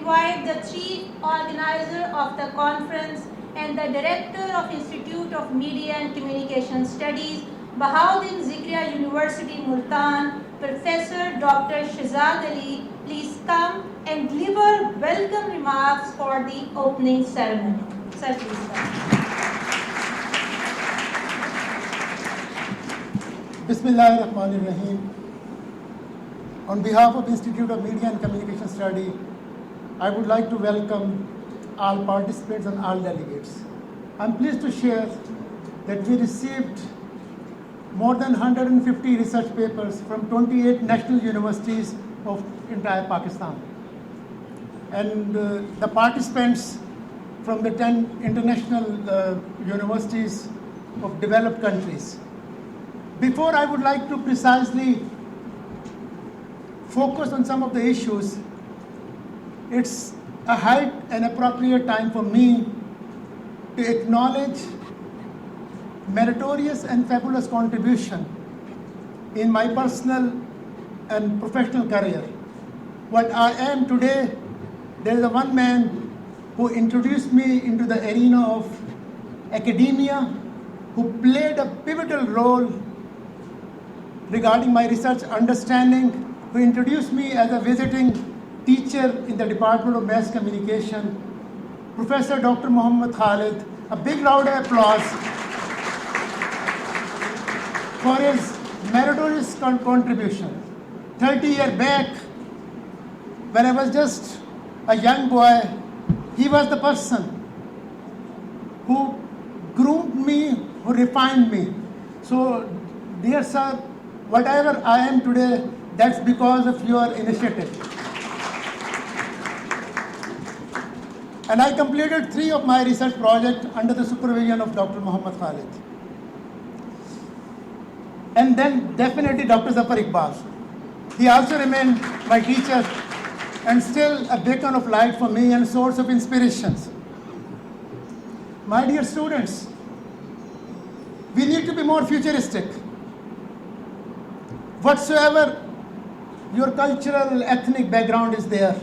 invite the chief organizer of the conference and the director of Institute of Media and Communication Studies, Bahauddin Zakariya University, Multan, Professor Dr. Shahzad Ali, please come and deliver welcome remarks for the opening ceremony. Sir, please come. Bismillahirrahmanirrahim. On behalf of Institute of Media and Communication Study, I would like to welcome all participants and all delegates. I'm pleased to share that we received more than 150 research papers from 28 national universities of entire Pakistan. And the participants from the 10 international universities of developed countries. Before I would like to precisely focus on some of the issues, it's a high and appropriate time for me to acknowledge meritorious and fabulous contribution in my personal and professional career. What I am today, there is a one man who introduced me into the arena of academia, who played a pivotal role regarding my research understanding, who introduced me as a visiting teacher in the Department of Mass Communication, Professor Dr. Muhammad Khalid. A big round of applause for his meritorious contribution. 30 years back, when I was just a young boy, he was the person who groomed me, who refined me. So, dear sir, whatever I am today, that's because of your initiative. And I completed 3 of my research projects under the supervision of Dr. Muhammad Khalid. And then definitely Dr. Zafar Iqbal. He also remained my teacher and still a beacon of light for me and source of inspirations. My dear students, we need to be more futuristic. Whatsoever your cultural, ethnic background is there,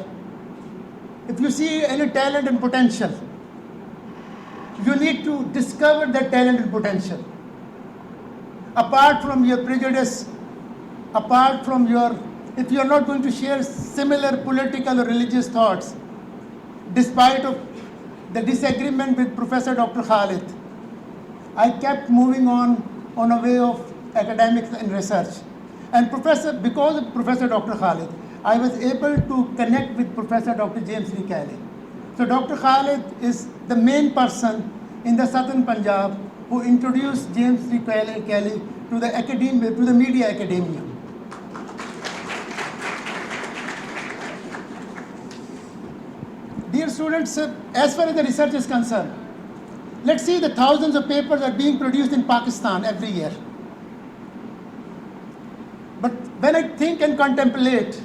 if you see any talent and potential, you need to discover that talent and potential. Apart from your prejudice, apart from your, if you are not going to share similar political or religious thoughts, despite of the disagreement with Professor Dr. Khalid, I kept moving on a way of academics and research. And because of Professor Dr. Khalid, I was able to connect with Professor Dr. 𝐃𝐢𝐬𝐜𝐿. So Dr. Khalid is the main person in the southern Punjab who introduced 𝐃𝐢𝐬𝐜𝐿 to the academia, to the media academia. Dear students, as far as the research is concerned, let's see the thousands of papers are being produced in Pakistan every year. But when I think and contemplate,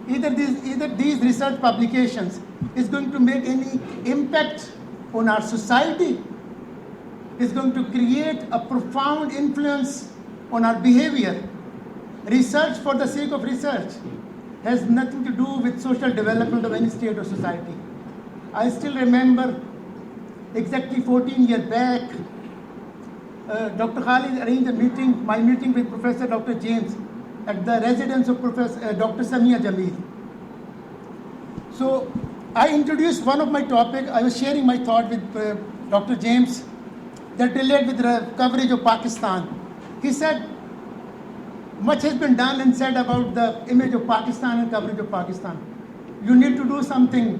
either these research publications is going to make any impact on our society, is going to create a profound influence on our behavior. Research for the sake of research has nothing to do with social development of any state or society. I still remember exactly 14 years back, Dr. Khalid arranged a meeting, my meeting with Professor Dr. James at the residence of Professor Dr. Samia Jamil. So I introduced one of my topics. I was sharing my thought with Dr. James that related with the coverage of Pakistan. He said, much has been done and said about the image of Pakistan and coverage of Pakistan. You need to do something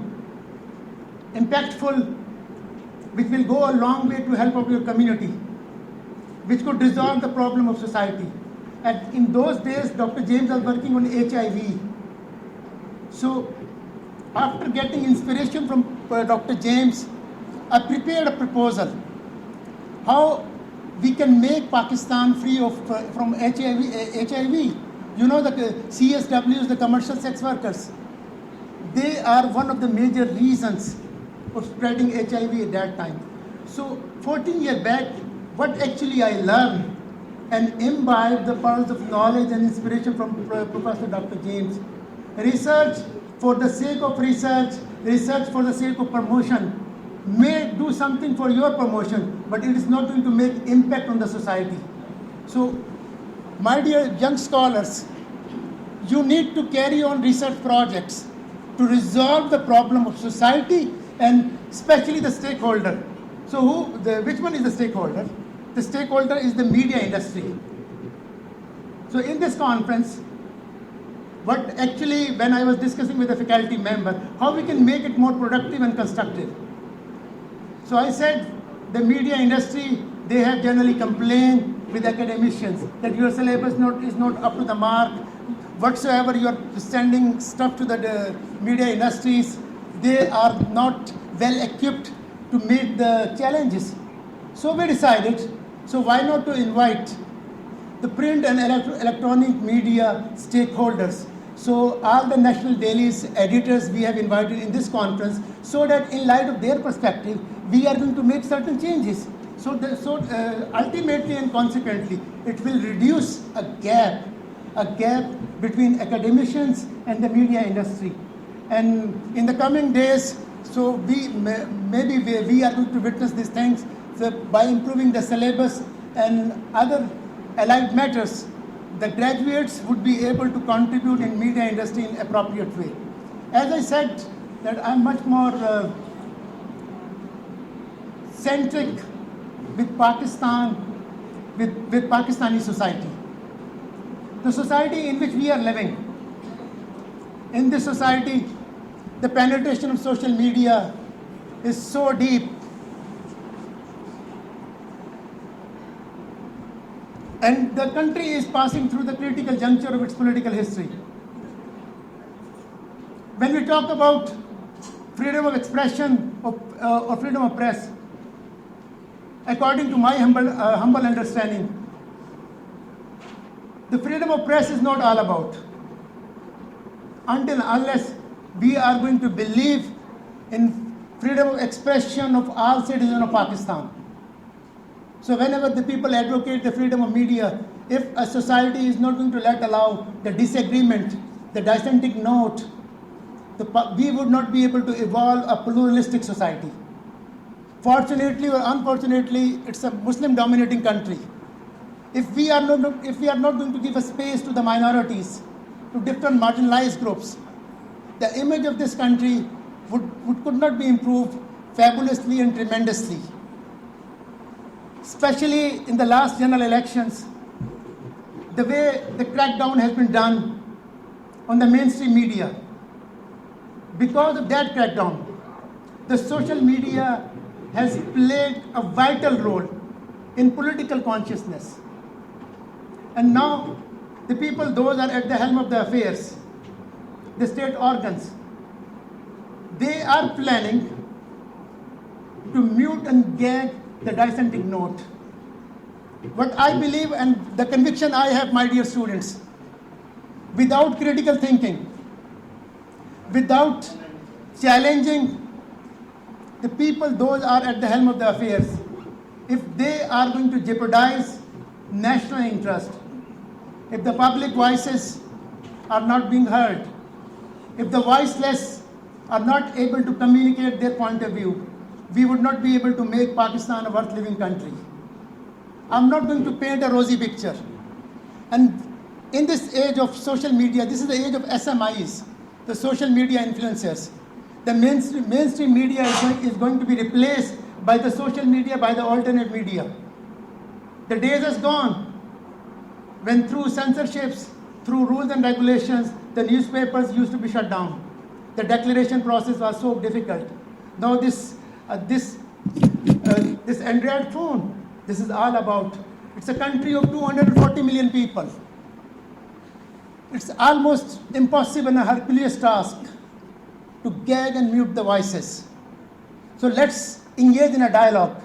impactful which will go a long way to help out your community, which could resolve the problem of society. And in those days, Dr. James was working on HIV. So after getting inspiration from Dr. James, I prepared a proposal how we can make Pakistan free of from HIV. You know, the CSWs, the commercial sex workers, they are one of the major reasons of spreading HIV at that time. So 14 years back, what actually I learned and imbibed the pearls of knowledge and inspiration from Professor Dr. James. Research for the sake of research, research for the sake of promotion, may do something for your promotion, but it is not going to make impact on the society. So, my dear young scholars, you need to carry on research projects to resolve the problem of society and especially the stakeholder. So which one is the stakeholder? The stakeholder is the media industry. So in this conference, what actually, when I was discussing with a faculty member, how we can make it more productive and constructive. So I said, the media industry, they have generally complained with academicians that your syllabus is not up to the mark. Whatsoever you are sending stuff to the media industries, they are not well equipped to meet the challenges. So we decided, so why not to invite the print and electronic media stakeholders. So all the national dailies editors we have invited in this conference, so that in light of their perspective, we are going to make certain changes. So ultimately and consequently, it will reduce a gap between academicians and the media industry. And in the coming days, so maybe we are going to witness these things. So by improving the syllabus and other allied matters, the graduates would be able to contribute in media industry in appropriate way. As I said, that I'm much more centric with Pakistan, with Pakistani society. The society in which we are living. In this society, the penetration of social media is so deep. And the country is passing through the critical juncture of its political history. When we talk about freedom of expression or freedom of press, according to my humble understanding, the freedom of press is not all about, unless we are going to believe in freedom of expression of all citizens of Pakistan. So whenever the people advocate the freedom of media, if a society is not going to allow the disagreement, the dissenting note, we would not be able to evolve a pluralistic society. Fortunately or unfortunately, it's a Muslim-dominating country. If we are not going to give a space to the minorities, to different marginalized groups, the image of this country could not be improved fabulously and tremendously. Especially in the last general elections, the way the crackdown has been done on the mainstream media. Because of that crackdown, the social media has played a vital role in political consciousness. And now, the people, those are at the helm of the affairs, the state organs, they are planning to mute and gag the dissenting note. What I believe and the conviction I have, my dear students, without critical thinking, without challenging the people, those are at the helm of the affairs, if they are going to jeopardize national interest, if the public voices are not being heard, if the voiceless are not able to communicate their point of view, we would not be able to make Pakistan a worth living country. I'm not going to paint a rosy picture. And in this age of social media, this is the age of SMIs, the social media influencers. The mainstream media is going to be replaced by the social media, by the alternate media. The days is gone when through censorships, through rules and regulations, the newspapers used to be shut down. The declaration process was so difficult. Now this Android phone, this is all about. It's a country of 240 million people. It's almost impossible and a Herculean task to gag and mute the voices. So let's engage in a dialogue.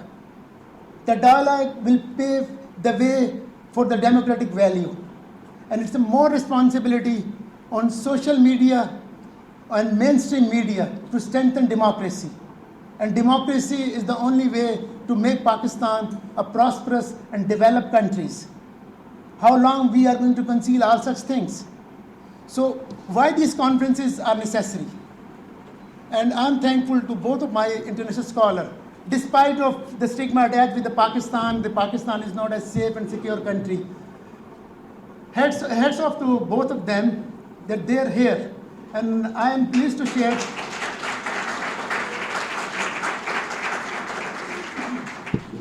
The dialogue will pave the way for the democratic value. And it's a more responsibility on social media and mainstream media to strengthen democracy. And democracy is the only way to make Pakistan a prosperous and developed country. How long we are going to conceal all such things? So why these conferences are necessary? And I'm thankful to both of my international scholars. Despite of the stigma attached with the Pakistan is not a safe and secure country. Heads off to both of them that they're here. And I am pleased to share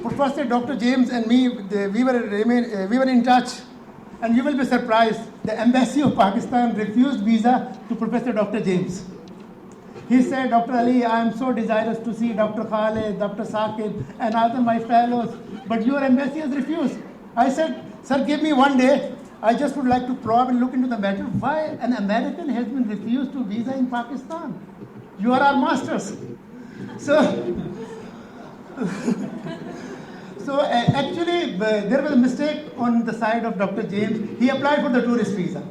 Professor Dr. James and me, we were in touch, and you will be surprised. The Embassy of Pakistan refused visa to Professor Dr. James. He said, Dr. Ali, I am so desirous to see Dr. Khalid, Dr. Saqib, and other my fellows, but your embassy has refused. I said, sir, give me one day. I just would like to probe and look into the matter. Why an American has been refused to visa in Pakistan? You are our masters. So actually, there was a mistake on the side of Dr. James. He applied for the tourist visa.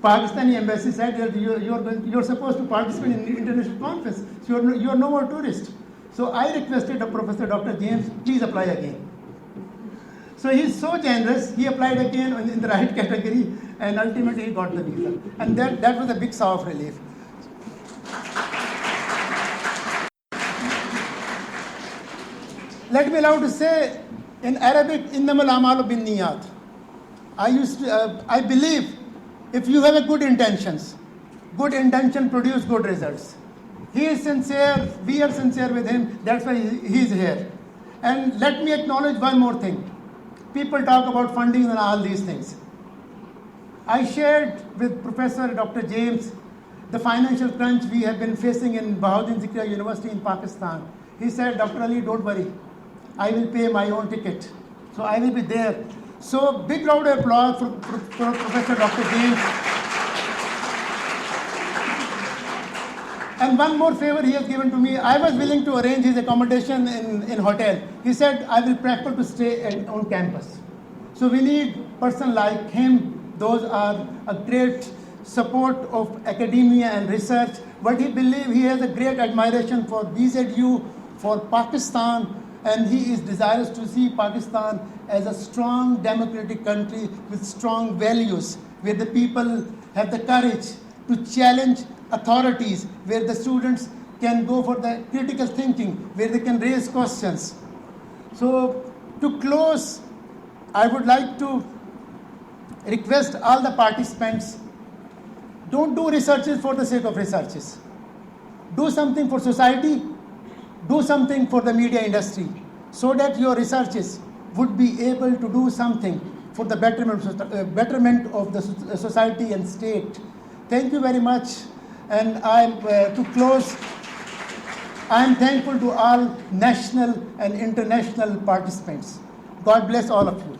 Pakistani embassy said that you're supposed to participate in the international conference, so you're no more tourist. So I requested of Professor Dr. James, please apply again. So he's so generous, he applied again in the right category, and ultimately he got the visa. And that was a big sigh of relief. Let me allow to say, in Arabic, innamal a'malu binniyat. I believe if you have a good intention produce good results. He is sincere, we are sincere with him, that's why he is here. And let me acknowledge one more thing. People talk about funding and all these things. I shared with Professor Dr. James the financial crunch we have been facing in Bahauddin Zakariya University in Pakistan. He said, Dr. Ali, don't worry. I will pay my own ticket. So I will be there. So big round of applause for Professor Dr. James. And one more favor he has given to me. I was willing to arrange his accommodation in hotel. He said, I will prefer to stay on campus. So we need person like him. Those are a great support of academia and research. But he believes he has a great admiration for BZU, for Pakistan, and he is desirous to see Pakistan as a strong democratic country with strong values, where the people have the courage to challenge authorities, where the students can go for the critical thinking, where they can raise questions. So to close, I would like to request all the participants, don't do researches for the sake of researches. Do something for society, do something for the media industry, so that your researches would be able to do something for the betterment of the society and state. Thank you very much. And to close, I am thankful to all national and international participants. God bless all of you.